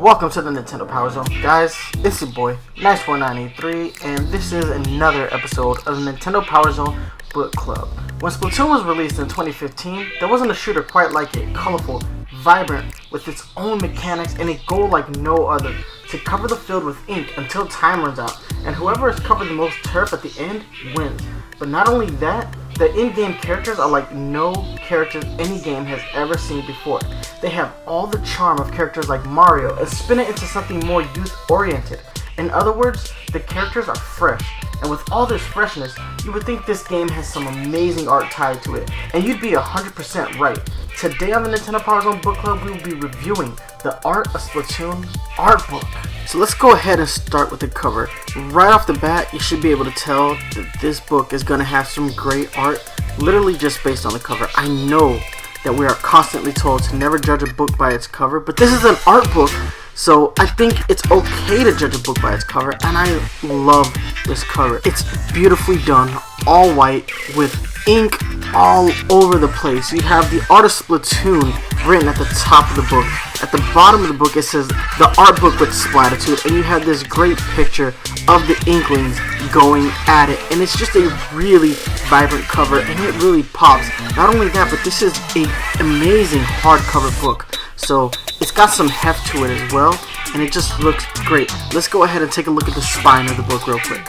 Welcome to the Nintendo Power Zone. Guys, it's your boy, Nice1983, and this is another episode of the Nintendo Power Zone Book Club. When Splatoon was released in 2015, there wasn't a shooter quite like it, colorful, vibrant, with its own mechanics and a goal like no other, to cover the field with ink until time runs out, and whoever has covered the most turf at the end wins. But not only that, the in-game characters are like no characters any game has ever seen before. They have all the charm of characters like Mario and spin it into something more youth-oriented. In other words, the characters are fresh, and with all this freshness, you would think this game has some amazing art tied to it, and you'd be 100% right. Today on the Nintendo Power Zone Book Club, we will be reviewing the Art of Splatoon art book. So let's go ahead and start with the cover. Right off the bat, you should be able to tell that this book is going to have some great art, literally just based on the cover. I know that we are constantly told to never judge a book by its cover, but this is an art book, so I think it's okay to judge a book by its cover, and I love this cover. It's beautifully done, all white, with ink all over the place. You have the Art of Splatoon written at the top of the book. At the bottom of the book it says the art book with Splatitude, and you have this great picture of the Inklings going at it, and it's just a really vibrant cover, and it really pops. Not only that, but this is an amazing hardcover book, so it's got some heft to it as well, and it just looks great. Let's go ahead and take a look at the spine of the book real quick.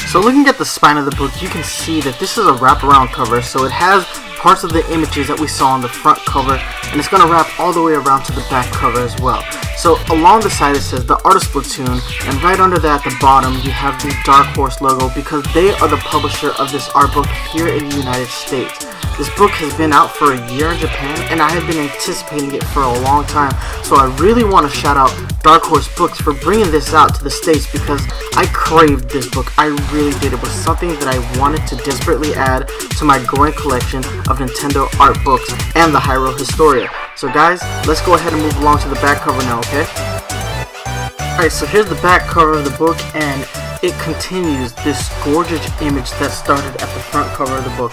So looking at the spine of the book, you can see that this is a wraparound cover, so it has parts of the images that we saw on the front cover, and it's going to wrap all the way around to the back cover as well. So along the side it says the Art of Splatoon, and right under that at the bottom you have the Dark Horse logo, because they are the publisher of this art book here in the United States. This book has been out for a year in Japan, and I have been anticipating it for a long time, so I really want to shout out Dark Horse Books for bringing this out to the States, because I craved this book. I really did. It was something that I wanted to desperately add to my growing collection of Nintendo art books and the Hyrule Historia. So guys, let's go ahead and move along to the back cover now, okay? Alright, so here's the back cover of the book, and it continues this gorgeous image that started at the front cover of the book.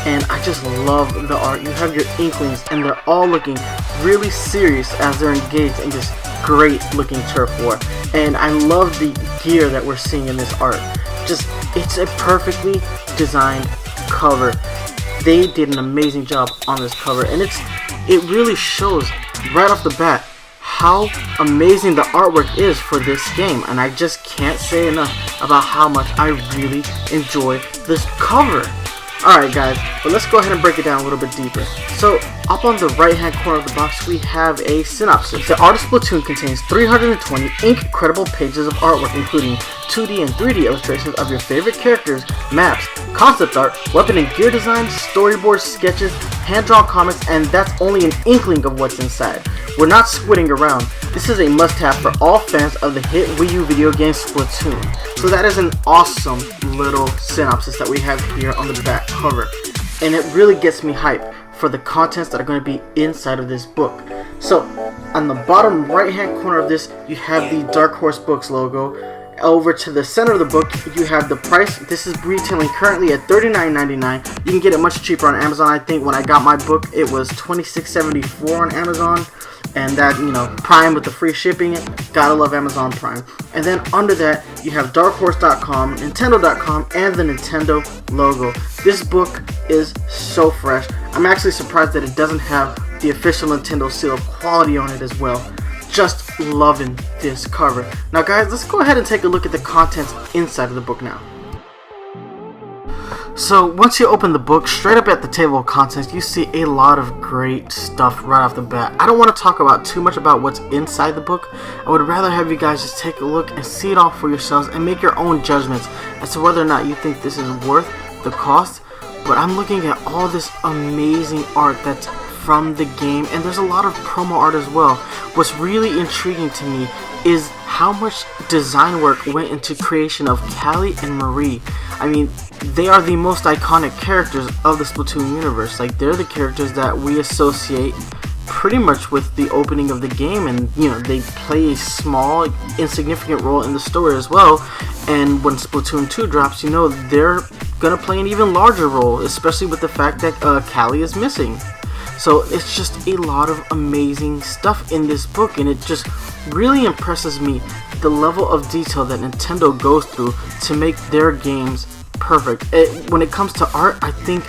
And I just love the art. You have your Inklings, and they're all looking really serious as they're engaged in this great looking turf war. And I love the gear that we're seeing in this art. It's a perfectly designed cover. They did an amazing job on this cover, and it really shows right off the bat how amazing the artwork is for this game, and I just can't say enough about how much I really enjoy this cover. Alright guys, but let's go ahead and break it down a little bit deeper. So, up on the right hand corner of the box we have a synopsis. The Art of Splatoon contains 320 ink-credible pages of artwork, including 2D and 3D illustrations of your favorite characters, maps, concept art, weapon and gear designs, storyboards, sketches, hand-drawn comics, and that's only an inkling of what's inside. We're not squidding around. This is a must-have for all fans of the hit Wii U video game Splatoon. So that is an awesome little synopsis that we have here on the back cover. And it really gets me hyped for the contents that are going to be inside of this book. So, on the bottom right-hand corner of this, you have the Dark Horse Books logo. Over to the center of the book, you have the price. This is retailing currently at $39.99. You can get it much cheaper on Amazon. I think when I got my book, it was $26.74 on Amazon. And that, Prime with the free shipping, gotta love Amazon Prime. And then under that, you have darkhorse.com, nintendo.com, and the Nintendo logo. This book is so fresh. I'm actually surprised that it doesn't have the official Nintendo seal of quality on it as well. Just loving this cover. Now guys, let's go ahead and take a look at the contents inside of the book now. So once you open the book, straight up at the table of contents, you see a lot of great stuff right off the bat. I don't want to talk about too much about what's inside the book. I would rather have you guys just take a look and see it all for yourselves and make your own judgments as to whether or not you think this is worth the cost. But I'm looking at all this amazing art that's from the game, and there's a lot of promo art as well. What's really intriguing to me is how much design work went into creation of Callie and Marie. I mean, they are the most iconic characters of the Splatoon universe. Like, they're the characters that we associate pretty much with the opening of the game, and they play a small, insignificant role in the story as well. And when Splatoon 2 drops, they're gonna play an even larger role, especially with the fact that Callie is missing. So it's just a lot of amazing stuff in this book, and it just really impresses me the level of detail that Nintendo goes through to make their games perfect. When it comes to art, I think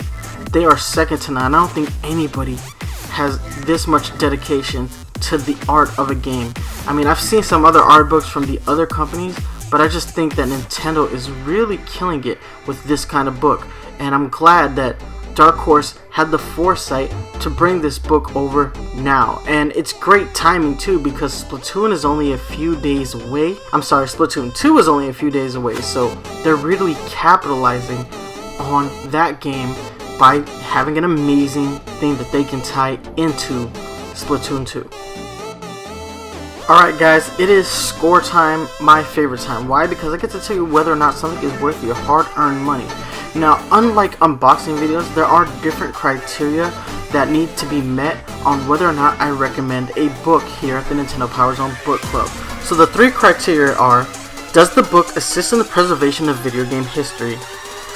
they are second to none. I don't think anybody has this much dedication to the art of a game. I mean, I've seen some other art books from the other companies, but I just think that Nintendo is really killing it with this kind of book, and I'm glad that Dark Horse had the foresight to bring this book over now. And it's great timing too, because Splatoon is only a few days away. Splatoon 2 is only a few days away, so they're really capitalizing on that game by having an amazing thing that they can tie into Splatoon 2. Alright guys, it is score time, my favorite time. Why? Because I get to tell you whether or not something is worth your hard-earned money. Now, unlike unboxing videos, there are different criteria that need to be met on whether or not I recommend a book here at the Nintendo Power Zone Book Club. So the three criteria are: does the book assist in the preservation of video game history?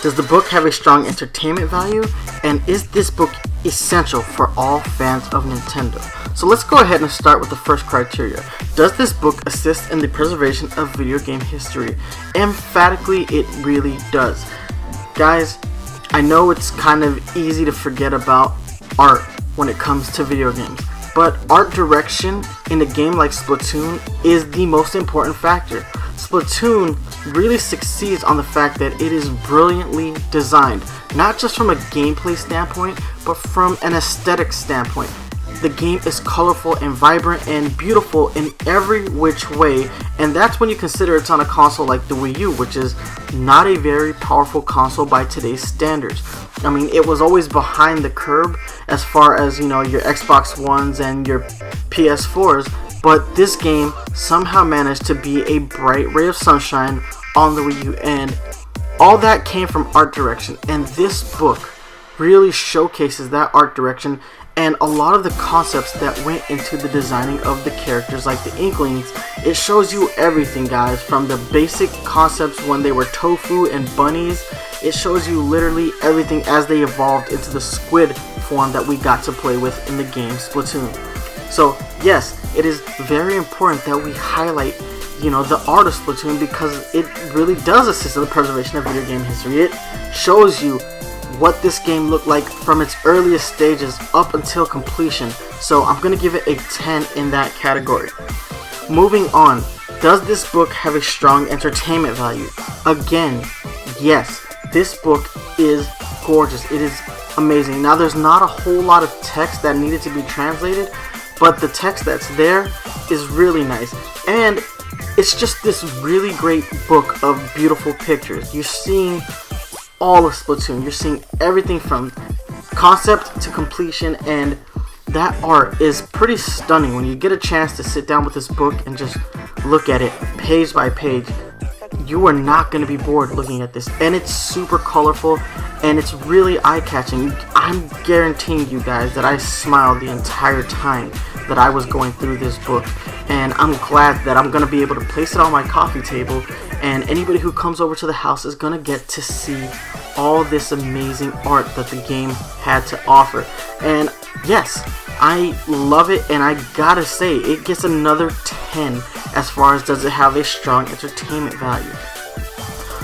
Does the book have a strong entertainment value? And is this book essential for all fans of Nintendo? So let's go ahead and start with the first criteria. Does this book assist in the preservation of video game history? Emphatically, it really does. Guys, I know it's kind of easy to forget about art when it comes to video games, but art direction in a game like Splatoon is the most important factor. Splatoon really succeeds on the fact that it is brilliantly designed, not just from a gameplay standpoint, but from an aesthetic standpoint. The game is colorful and vibrant and beautiful in every which way, and that's when you consider it's on a console like the Wii U, which is not a very powerful console by today's standards. I mean, it was always behind the curve as far as, you know, your Xbox Ones and your PS4s, but this game somehow managed to be a bright ray of sunshine on the Wii U, and all that came from art direction, and this book really showcases that art direction and a lot of the concepts that went into the designing of the characters, like the Inklings. It shows you everything, guys, from the basic concepts when they were tofu and bunnies. It shows you literally everything as they evolved into the squid form that we got to play with in the game Splatoon. So yes, it is very important that we highlight, you know, the art of Splatoon, because it really does assist in the preservation of video game history. It shows you what this game looked like from its earliest stages up until completion. So I'm going to give it a 10 in that category. Moving on, does this book have a strong entertainment value? Again, yes, this book is gorgeous. It is amazing. Now, there's not a whole lot of text that needed to be translated, but the text that's there is really nice. And it's just this really great book of beautiful pictures. You're seeing all of Splatoon. You're seeing everything from concept to completion, and that art is pretty stunning. When you get a chance to sit down with this book and just look at it page by page, you are not going to be bored looking at this. And it's super colorful and it's really eye-catching. I'm guaranteeing you guys that I smiled the entire time that I was going through this book, and I'm glad that I'm going to be able to place it on my coffee table, and anybody who comes over to the house is going to get to see all this amazing art that the game had to offer. And yes, I love it, and I gotta say, it gets another 10 as far as does it have a strong entertainment value.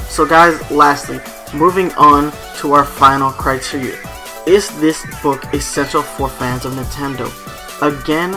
So guys, lastly, moving on to our final criteria. Is this book essential for fans of Nintendo? Again,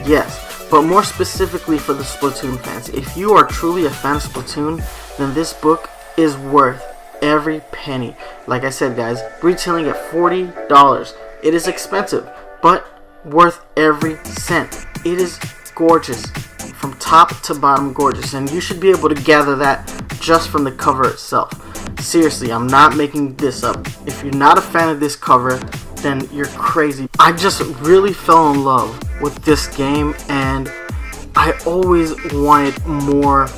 yes, but more specifically for the Splatoon fans. If you are truly a fan of Splatoon, then this book is worth every penny. Like I said, guys, retailing at $40. It is expensive, but worth every cent. It is gorgeous, from top to bottom gorgeous, and you should be able to gather that just from the cover itself. Seriously, I'm not making this up. If you're not a fan of this cover, then you're crazy. I just really fell in love with this game, and I always wanted more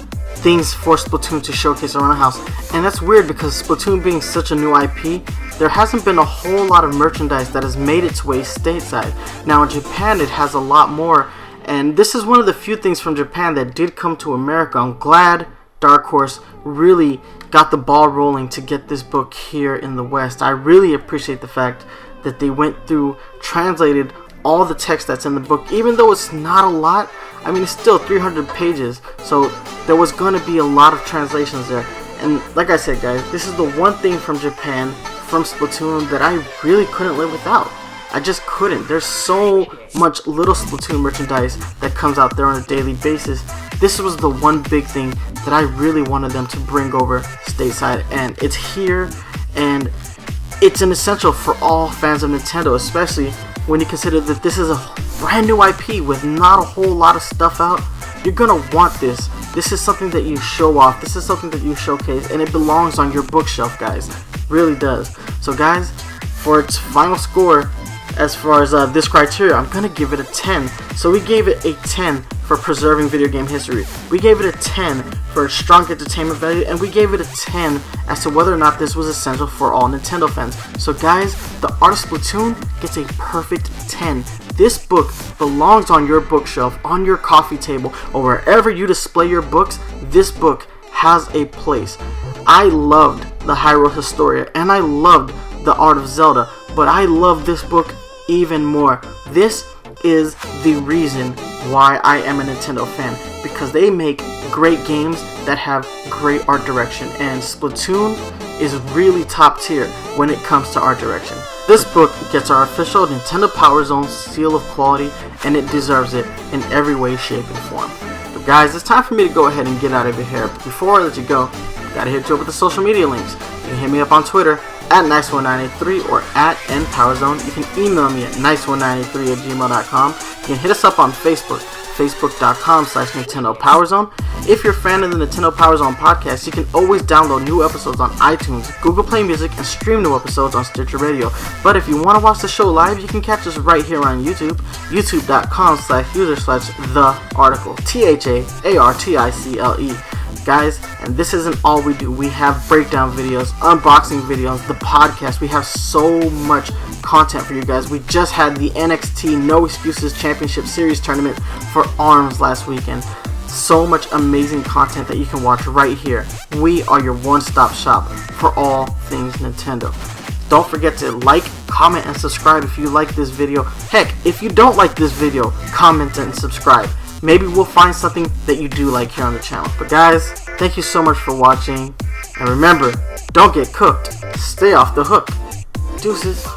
things for Splatoon to showcase around the house. And that's weird, because Splatoon being such a new IP, there hasn't been a whole lot of merchandise that has made its way stateside. Now in Japan it has a lot more, and this is one of the few things from Japan that did come to America. I'm glad Dark Horse really got the ball rolling to get this book here in the West. I really appreciate the fact that they went through, translated all the text that's in the book, even though it's not a lot. I mean, it's still 300 pages, so there was going to be a lot of translations there. And like I said, guys, this is the one thing from Japan, from Splatoon, that I really couldn't live without. I just couldn't. There's so much little Splatoon merchandise that comes out there on a daily basis. This was the one big thing that I really wanted them to bring over stateside, and it's here, and it's an essential for all fans of Nintendo, especially when you consider that this is a brand new IP with not a whole lot of stuff out. You're gonna want this. This is something that you show off. This is something that you showcase, and it belongs on your bookshelf, guys. It really does. So guys, for its final score, as far as this criteria, I'm gonna give it a 10. So we gave it a 10 for preserving video game history. We gave it a 10 for strong entertainment value, and we gave it a 10 as to whether or not this was essential for all Nintendo fans. So guys, the Art of Splatoon gets a perfect 10. This book belongs on your bookshelf, on your coffee table, or wherever you display your books. This book has a place. I loved the Hyrule Historia, and I loved the Art of Zelda, but I love this book even more. This is the reason why I am a Nintendo fan, because they make great games that have great art direction, and Splatoon is really top tier when it comes to art direction. This book gets our official Nintendo Power Zone seal of quality, and it deserves it in every way, shape, and form. But guys, it's time for me to go ahead and get out of your hair. But before I let you go, gotta hit you up with the social media links. You can hit me up on Twitter at Nice1983 or at NPowerZone. You can email me at nice1983@gmail.com. You can hit us up on Facebook, facebook.com/Nintendo Power Zone. If you're a fan of the Nintendo Power Zone podcast, you can always download new episodes on iTunes, Google Play Music, and stream new episodes on Stitcher Radio. But if you want to watch the show live, you can catch us right here on YouTube, youtube.com/user/thearticle, THAARTICLE. Guys, and this isn't all we do. We have breakdown videos, unboxing videos, the podcast. We have so much content for you guys. We just had the NXT No Excuses Championship Series tournament for ARMS last weekend. So much amazing content that you can watch right here. We are your one-stop shop for all things Nintendo. Don't forget to like, comment, and subscribe if you like this video. Heck, if you don't like this video, comment and subscribe. Maybe we'll find something that you do like here on the channel. But guys, thank you so much for watching. And remember, don't get cooked. Stay off the hook. Deuces.